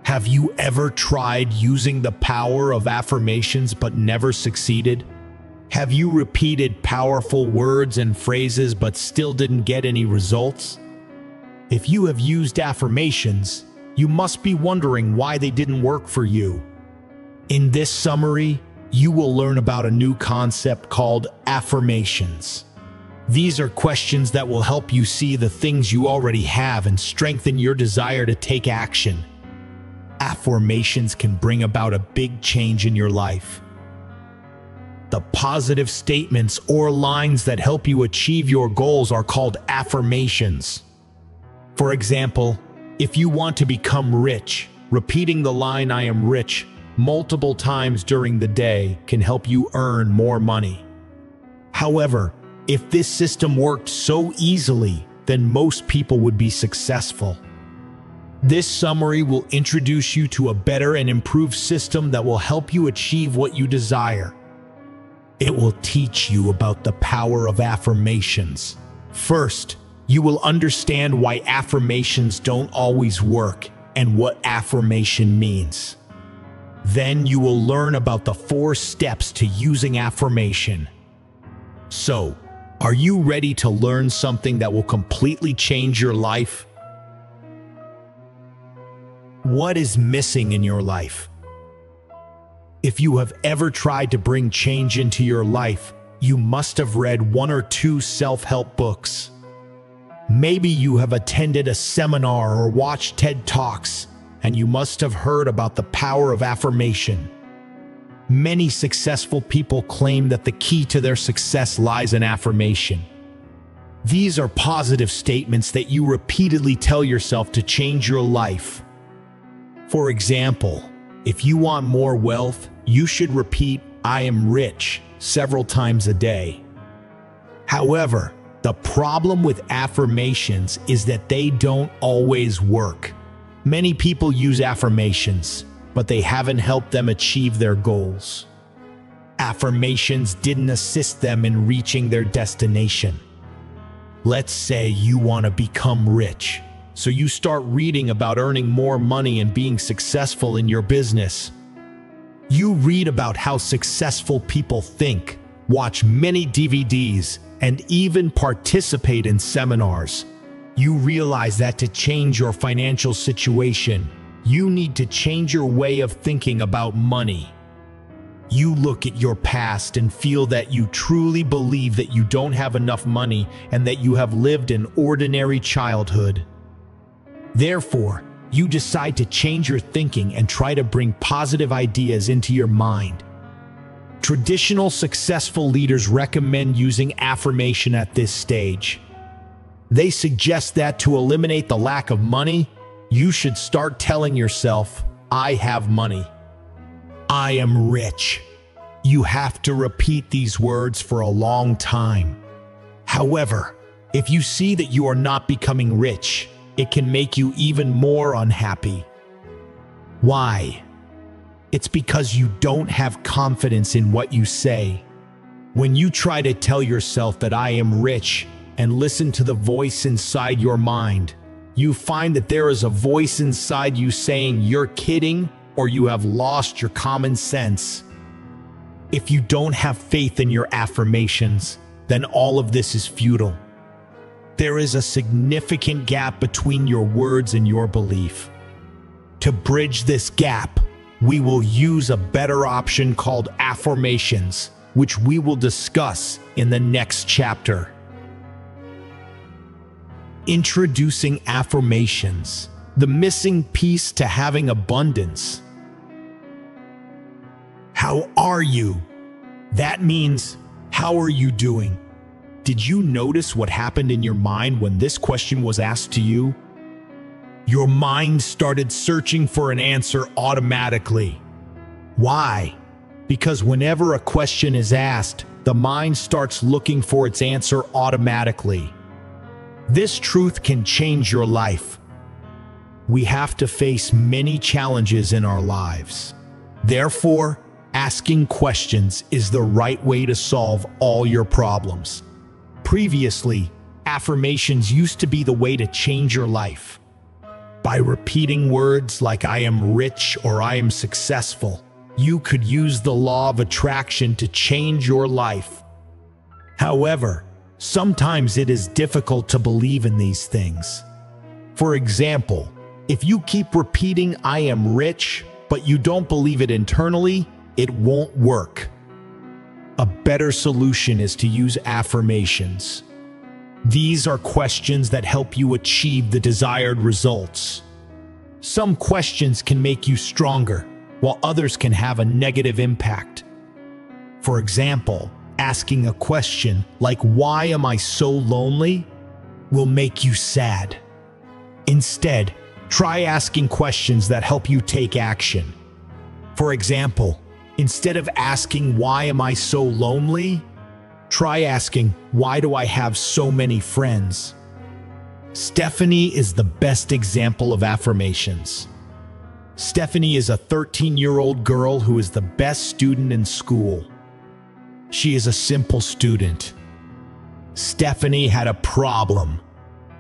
Have you ever tried using the power of affirmations but never succeeded? Have you repeated powerful words and phrases but still didn't get any results? If you have used affirmations, you must be wondering why they didn't work for you. In this summary, you will learn about a new concept called affirmations. These are questions that will help you see the things you already have and strengthen your desire to take action. Affirmations can bring about a big change in your life. The positive statements or lines that help you achieve your goals are called affirmations. For example, if you want to become rich, repeating the line "I am rich" multiple times during the day can help you earn more money. However, if this system worked so easily, then most people would be successful. This summary will introduce you to a better and improved system that will help you achieve what you desire. It will teach you about the power of affirmations. First, you will understand why affirmations don't always work and what affirmation means. Then you will learn about the 4 steps to using affirmation. So, are you ready to learn something that will completely change your life? What is missing in your life? If you have ever tried to bring change into your life, you must have read 1 or 2 self-help books. Maybe you have attended a seminar or watched TED Talks, and you must have heard about the power of affirmation. Many successful people claim that the key to their success lies in affirmation. These are positive statements that you repeatedly tell yourself to change your life. For example, if you want more wealth, you should repeat "I am rich" several times a day. However, the problem with affirmations is that they don't always work. Many people use affirmations, but they haven't helped them achieve their goals. Affirmations didn't assist them in reaching their destination. Let's say you want to become rich, so you start reading about earning more money and being successful in your business. You read about how successful people think, watch many DVDs, and even participate in seminars. You realize that to change your financial situation, you need to change your way of thinking about money. You look at your past and feel that you truly believe that you don't have enough money and that you have lived an ordinary childhood. Therefore, you decide to change your thinking and try to bring positive ideas into your mind. Traditional successful leaders recommend using affirmation at this stage. They suggest that to eliminate the lack of money, you should start telling yourself, "I have money. I am rich." You have to repeat these words for a long time. However, if you see that you are not becoming rich, it can make you even more unhappy. Why? It's because you don't have confidence in what you say. When you try to tell yourself that "I am rich" and listen to the voice inside your mind, you find that there is a voice inside you saying you're kidding or you have lost your common sense. If you don't have faith in your affirmations, then all of this is futile. There is a significant gap between your words and your belief. To bridge this gap, we will use a better option called affirmations, which we will discuss in the next chapter. Introducing affirmations, the missing piece to having abundance. How are you? That means, how are you doing? Did you notice what happened in your mind when this question was asked to you? Your mind started searching for an answer automatically. Why? Because whenever a question is asked, the mind starts looking for its answer automatically. This truth can change your life. We have to face many challenges in our lives. Therefore, asking questions is the right way to solve all your problems. Previously, affirmations used to be the way to change your life. By repeating words like I am rich or I am successful, you could use the law of attraction to change your life. However, sometimes it is difficult to believe in these things. For example, if you keep repeating I am rich, but you don't believe it internally, it won't work. A better solution is to use affirmations. These are questions that help you achieve the desired results. Some questions can make you stronger, while others can have a negative impact. For example, asking a question like, "Why am I so lonely?" will make you sad. Instead, try asking questions that help you take action. For example, instead of asking, "Why am I so lonely?" try asking, "Why do I have so many friends?" Stephanie is the best example of affirmations. Stephanie is a 13-year-old girl who is the best student in school. She is a simple student. Stephanie had a problem.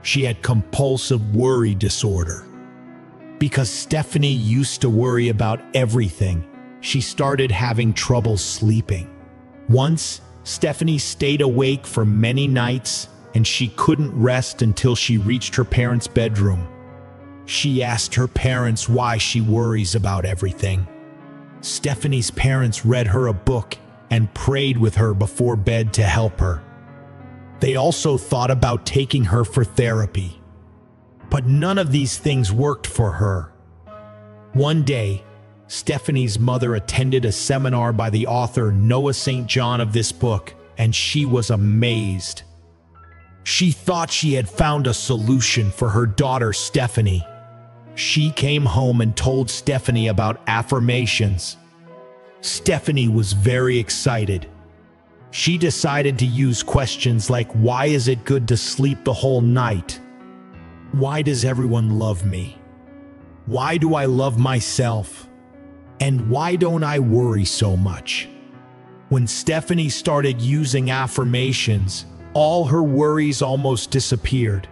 She had compulsive worry disorder. Because Stephanie used to worry about everything, she started having trouble sleeping. Once, Stephanie stayed awake for many nights, and she couldn't rest until she reached her parents' bedroom. She asked her parents why she worries about everything. Stephanie's parents read her a book and prayed with her before bed to help her. They also thought about taking her for therapy. But none of these things worked for her. One day, Stephanie's mother attended a seminar by the author Noah St. John of this book, and she was amazed. She thought she had found a solution for her daughter Stephanie. She came home and told Stephanie about affirmations. Stephanie was very excited. She decided to use questions like, "Why is it good to sleep the whole night? Why does everyone love me? Why do I love myself? And why don't I worry so much?" When Stephanie started using affirmations, all her worries almost disappeared.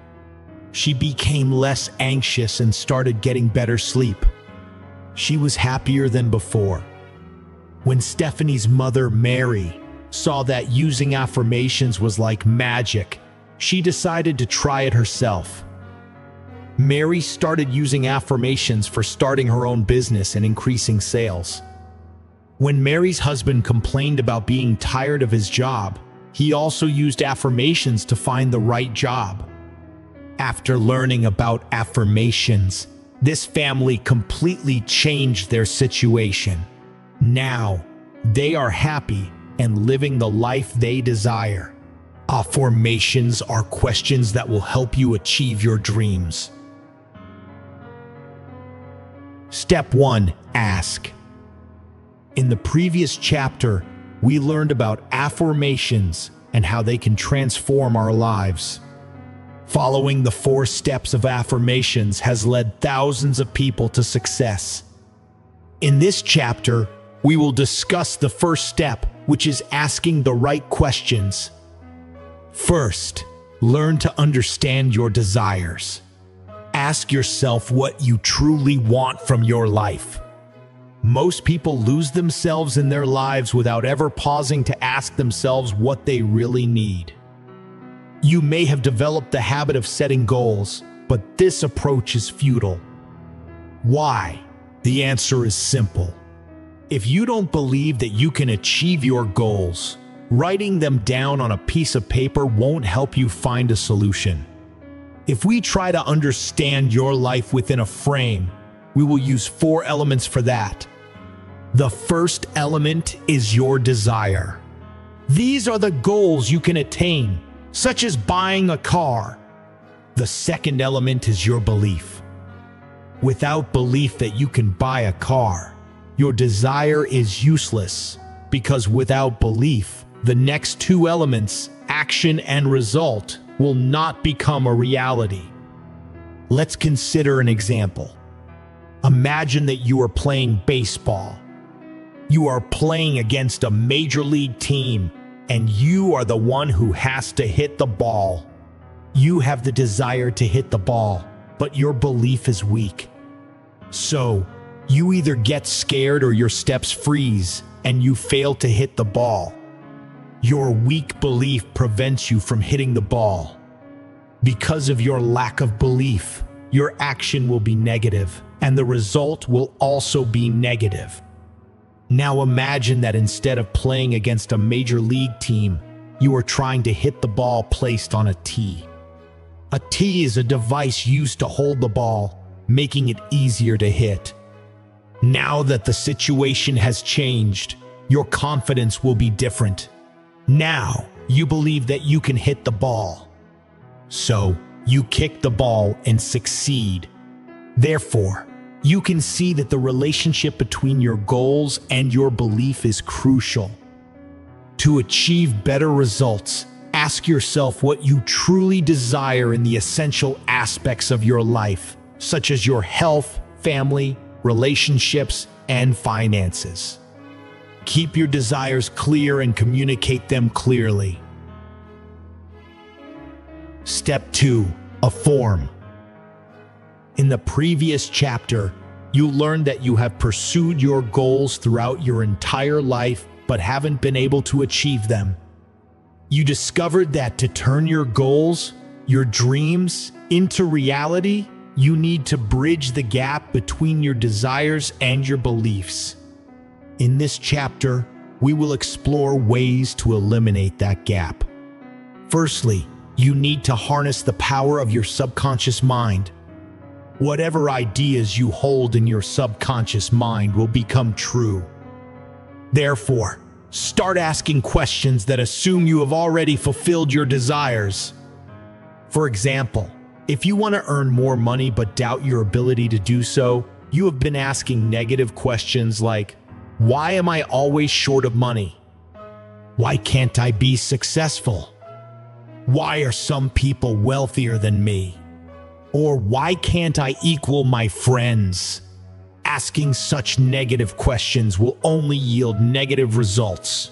She became less anxious and started getting better sleep. She was happier than before. When Stephanie's mother, Mary, saw that using affirmations was like magic, she decided to try it herself. Mary started using affirmations for starting her own business and increasing sales. When Mary's husband complained about being tired of his job, he also used affirmations to find the right job. After learning about affirmations, this family completely changed their situation. Now, they are happy and living the life they desire. Affirmations are questions that will help you achieve your dreams. Step 1. Ask. In the previous chapter, we learned about affirmations and how they can transform our lives. Following the 4 steps of affirmations has led thousands of people to success. In this chapter, we will discuss the first step, which is asking the right questions. First, learn to understand your desires. Ask yourself what you truly want from your life. Most people lose themselves in their lives without ever pausing to ask themselves what they really need. You may have developed the habit of setting goals, but this approach is futile. Why? The answer is simple. If you don't believe that you can achieve your goals, writing them down on a piece of paper won't help you find a solution. If we try to understand your life within a frame, we will use 4 elements for that. The first element is your desire. These are the goals you can attain, such as buying a car. The second element is your belief. Without belief that you can buy a car, your desire is useless, because without belief, the next 2 elements, action and result, will not become a reality. Let's consider an example. Imagine that you are playing baseball. You are playing against a major league team, and you are the one who has to hit the ball. You have the desire to hit the ball, but your belief is weak. So, you either get scared or your steps freeze and you fail to hit the ball. Your weak belief prevents you from hitting the ball. Because of your lack of belief, your action will be negative, and the result will also be negative. Now imagine that instead of playing against a major league team, you are trying to hit the ball placed on a tee. A tee is a device used to hold the ball, making it easier to hit. Now that the situation has changed, your confidence will be different. Now, you believe that you can hit the ball. So, you kick the ball and succeed. Therefore, you can see that the relationship between your goals and your belief is crucial. To achieve better results, ask yourself what you truly desire in the essential aspects of your life, such as your health, family, relationships, and finances. Keep your desires clear and communicate them clearly. Step 2. Affirm. In the previous chapter, you learned that you have pursued your goals throughout your entire life but haven't been able to achieve them. You discovered that to turn your goals, your dreams, into reality, you need to bridge the gap between your desires and your beliefs. In this chapter, we will explore ways to eliminate that gap. Firstly, you need to harness the power of your subconscious mind. Whatever ideas you hold in your subconscious mind will become true. Therefore, start asking questions that assume you have already fulfilled your desires. For example, if you want to earn more money but doubt your ability to do so, you have been asking negative questions like, why am I always short of money? Why can't I be successful? Why are some people wealthier than me? Or why can't I equal my friends? Asking such negative questions will only yield negative results.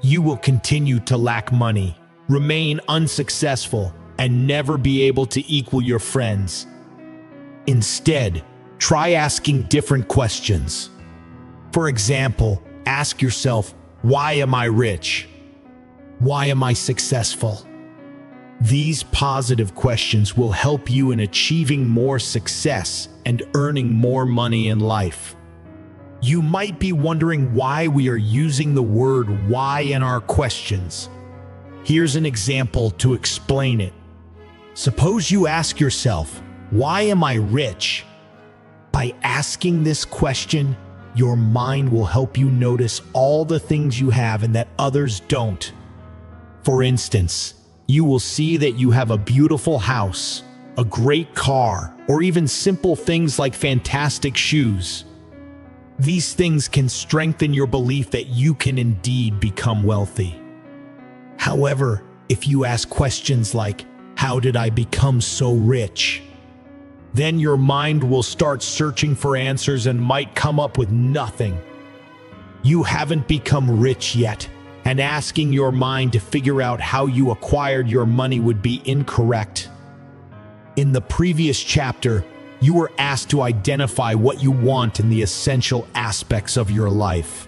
You will continue to lack money, remain unsuccessful, and never be able to equal your friends. Instead, try asking different questions. For example, ask yourself, why am I rich? Why am I successful? These positive questions will help you in achieving more success and earning more money in life. You might be wondering why we are using the word why in our questions. Here's an example to explain it. Suppose you ask yourself, why am I rich? By asking this question, your mind will help you notice all the things you have and that others don't. For instance, you will see that you have a beautiful house, a great car, or even simple things like fantastic shoes. These things can strengthen your belief that you can indeed become wealthy. However, if you ask questions like, how did I become so rich? Then your mind will start searching for answers and might come up with nothing. You haven't become rich yet, and asking your mind to figure out how you acquired your money would be incorrect. In the previous chapter, you were asked to identify what you want in the essential aspects of your life.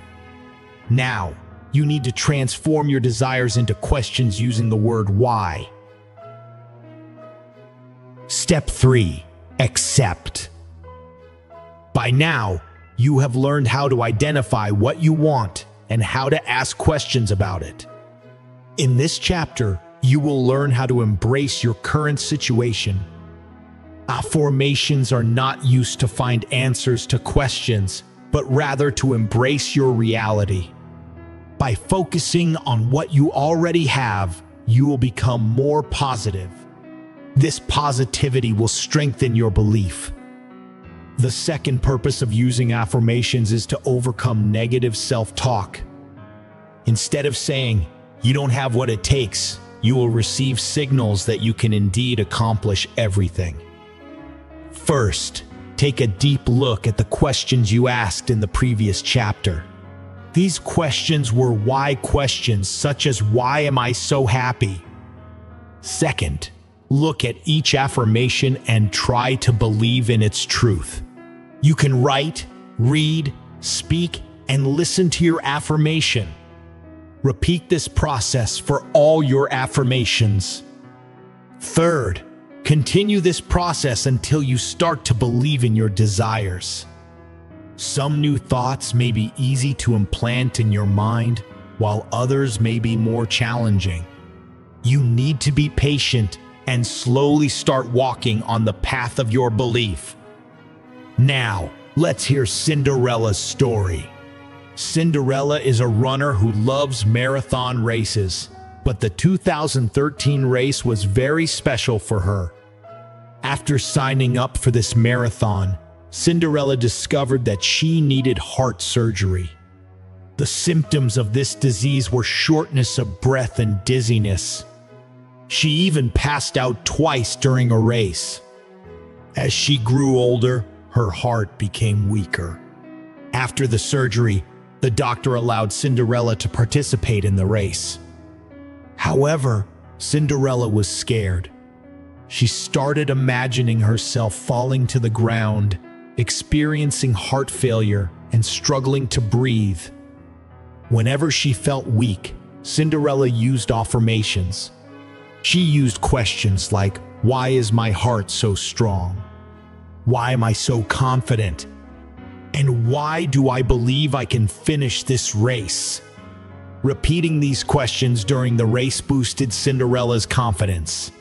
Now, you need to transform your desires into questions using the word why. Step 3. Accept. By now, you have learned how to identify what you want and how to ask questions about it. In this chapter, you will learn how to embrace your current situation. Affirmations are not used to find answers to questions, but rather to embrace your reality. By focusing on what you already have, you will become more positive. This positivity will strengthen your belief. The second purpose of using affirmations is to overcome negative self-talk. Instead of saying, you don't have what it takes, you will receive signals that you can indeed accomplish everything. First, take a deep look at the questions you asked in the previous chapter. These questions were why questions, such as why am I so happy? Second, Look at each affirmation and try to believe in its truth. You can write, read, speak, and listen to your affirmation. Repeat this process for all your affirmations. Third, continue this process until you start to believe in your desires. Some new thoughts may be easy to implant in your mind, while others may be more challenging. You need to be patient and slowly start walking on the path of your belief. Now, let's hear Cinderella's story. Cinderella is a runner who loves marathon races, but the 2013 race was very special for her. After signing up for this marathon, Cinderella discovered that she needed heart surgery. The symptoms of this disease were shortness of breath and dizziness. She even passed out twice during a race. As she grew older, her heart became weaker. After the surgery, the doctor allowed Cinderella to participate in the race. However, Cinderella was scared. She started imagining herself falling to the ground, experiencing heart failure, and struggling to breathe. Whenever she felt weak, Cinderella used affirmations. She used questions like, "Why is my heart so strong? Why am I so confident? And why do I believe I can finish this race?" Repeating these questions during the race boosted Cinderella's confidence.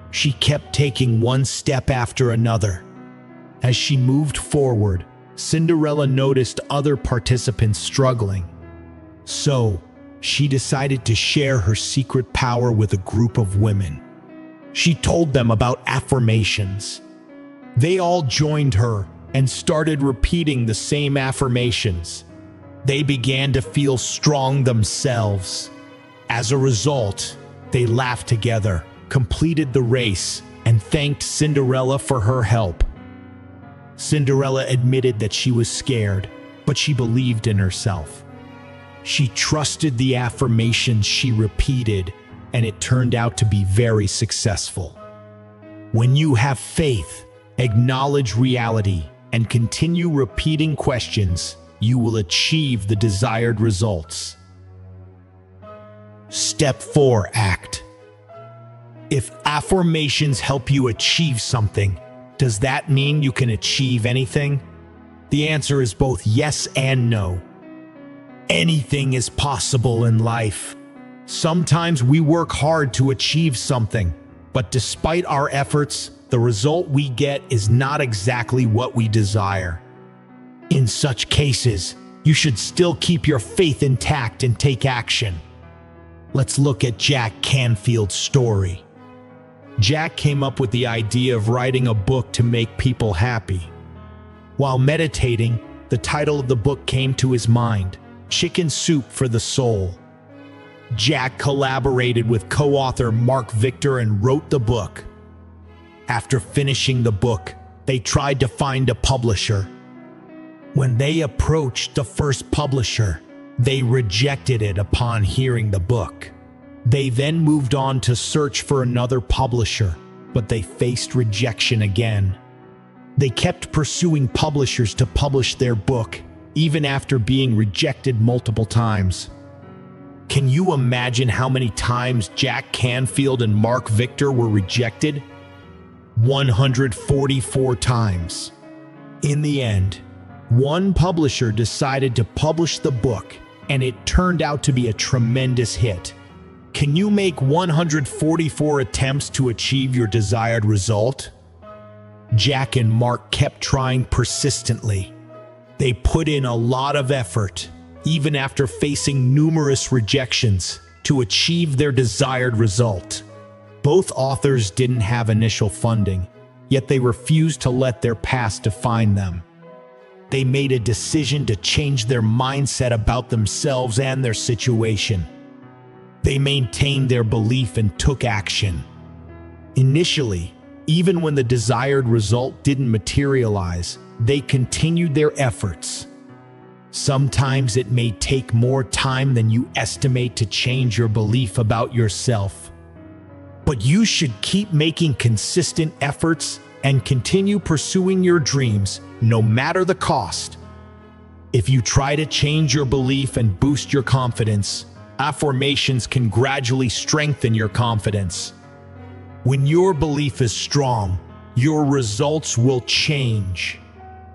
She kept taking one step after another. As she moved forward, Cinderella noticed other participants struggling. So, she decided to share her secret power with a group of women. She told them about affirmations. They all joined her and started repeating the same affirmations. They began to feel strong themselves. As a result, they laughed together, completed the race, and thanked Cinderella for her help. Cinderella admitted that she was scared, but she believed in herself. She trusted the affirmations she repeated, and it turned out to be very successful. When you have faith, acknowledge reality, and continue repeating questions, you will achieve the desired results. Step 4. Act. If affirmations help you achieve something, does that mean you can achieve anything? The answer is both yes and no. Anything is possible in life. Sometimes we work hard to achieve something, but despite our efforts, the result we get is not exactly what we desire. In such cases, you should still keep your faith intact and take action. Let's look at Jack Canfield's story. Jack came up with the idea of writing a book to make people happy. While meditating, the title of the book came to his mind: Chicken Soup for the Soul. Jack collaborated with co-author Mark Victor and wrote the book. After finishing the book, they tried to find a publisher. When they approached the first publisher, they rejected it upon hearing the book. They then moved on to search for another publisher, but they faced rejection again. They kept pursuing publishers to publish their book, even after being rejected multiple times. Can you imagine how many times Jack Canfield and Mark Victor were rejected? 144 times. In the end, one publisher decided to publish the book, and it turned out to be a tremendous hit. Can you make 144 attempts to achieve your desired result? Jack and Mark kept trying persistently. They put in a lot of effort, even after facing numerous rejections, to achieve their desired result. Both authors didn't have initial funding, yet they refused to let their past define them. They made a decision to change their mindset about themselves and their situation. They maintained their belief and took action. Initially, even when the desired result didn't materialize, they continued their efforts. Sometimes it may take more time than you estimate to change your belief about yourself. But you should keep making consistent efforts and continue pursuing your dreams, no matter the cost. If you try to change your belief and boost your confidence, affirmations can gradually strengthen your confidence. When your belief is strong, your results will change.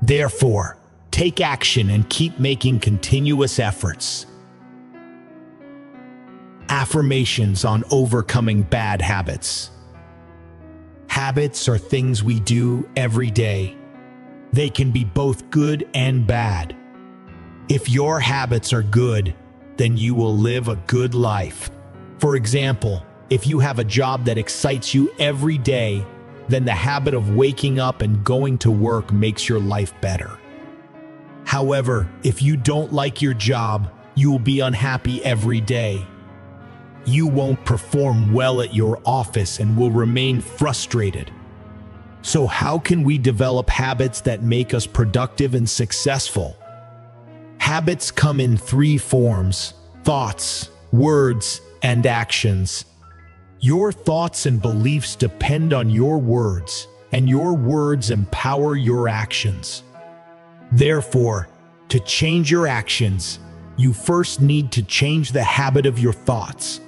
Therefore, take action and keep making continuous efforts. Affirmations on overcoming bad habits. Habits are things we do every day. They can be both good and bad. If your habits are good, then you will live a good life. For example, if you have a job that excites you every day, then the habit of waking up and going to work makes your life better. However, if you don't like your job, you will be unhappy every day. You won't perform well at your office and will remain frustrated. So how can we develop habits that make us productive and successful? Habits come in 3 forms: thoughts, words, and actions. Your thoughts and beliefs depend on your words, and your words empower your actions. Therefore, to change your actions, you first need to change the habit of your thoughts.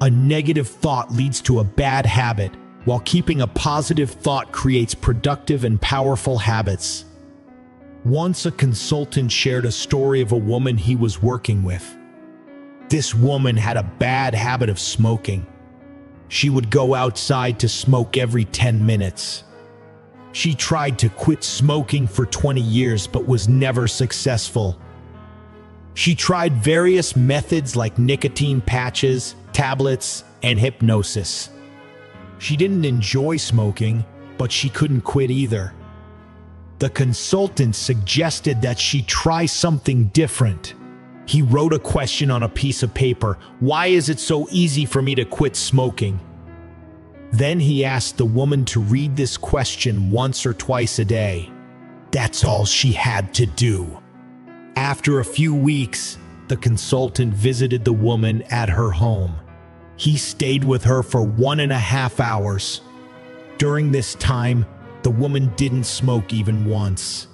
A negative thought leads to a bad habit, while keeping a positive thought creates productive and powerful habits. Once a consultant shared a story of a woman he was working with. This woman had a bad habit of smoking. She would go outside to smoke every 10 minutes. She tried to quit smoking for 20 years but was never successful. She tried various methods like nicotine patches, tablets, and hypnosis. She didn't enjoy smoking, but she couldn't quit either. The consultant suggested that she try something different. He wrote a question on a piece of paper: "Why is it so easy for me to quit smoking?" Then he asked the woman to read this question once or twice a day. That's all she had to do. After a few weeks, the consultant visited the woman at her home. He stayed with her for 1.5 hours. During this time, the woman didn't smoke even once.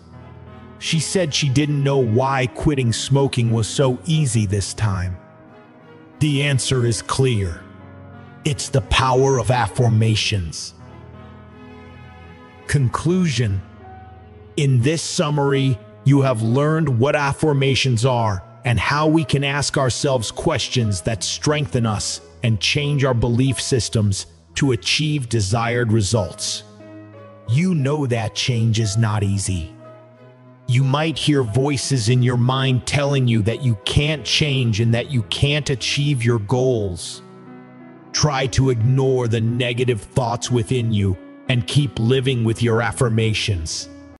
She said she didn't know why quitting smoking was so easy this time. The answer is clear. It's the power of affirmations. Conclusion. In this summary, you have learned what affirmations are and how we can ask ourselves questions that strengthen us and change our belief systems to achieve desired results. You know that change is not easy. You might hear voices in your mind telling you that you can't change and that you can't achieve your goals. Try to ignore the negative thoughts within you and keep living with your affirmations.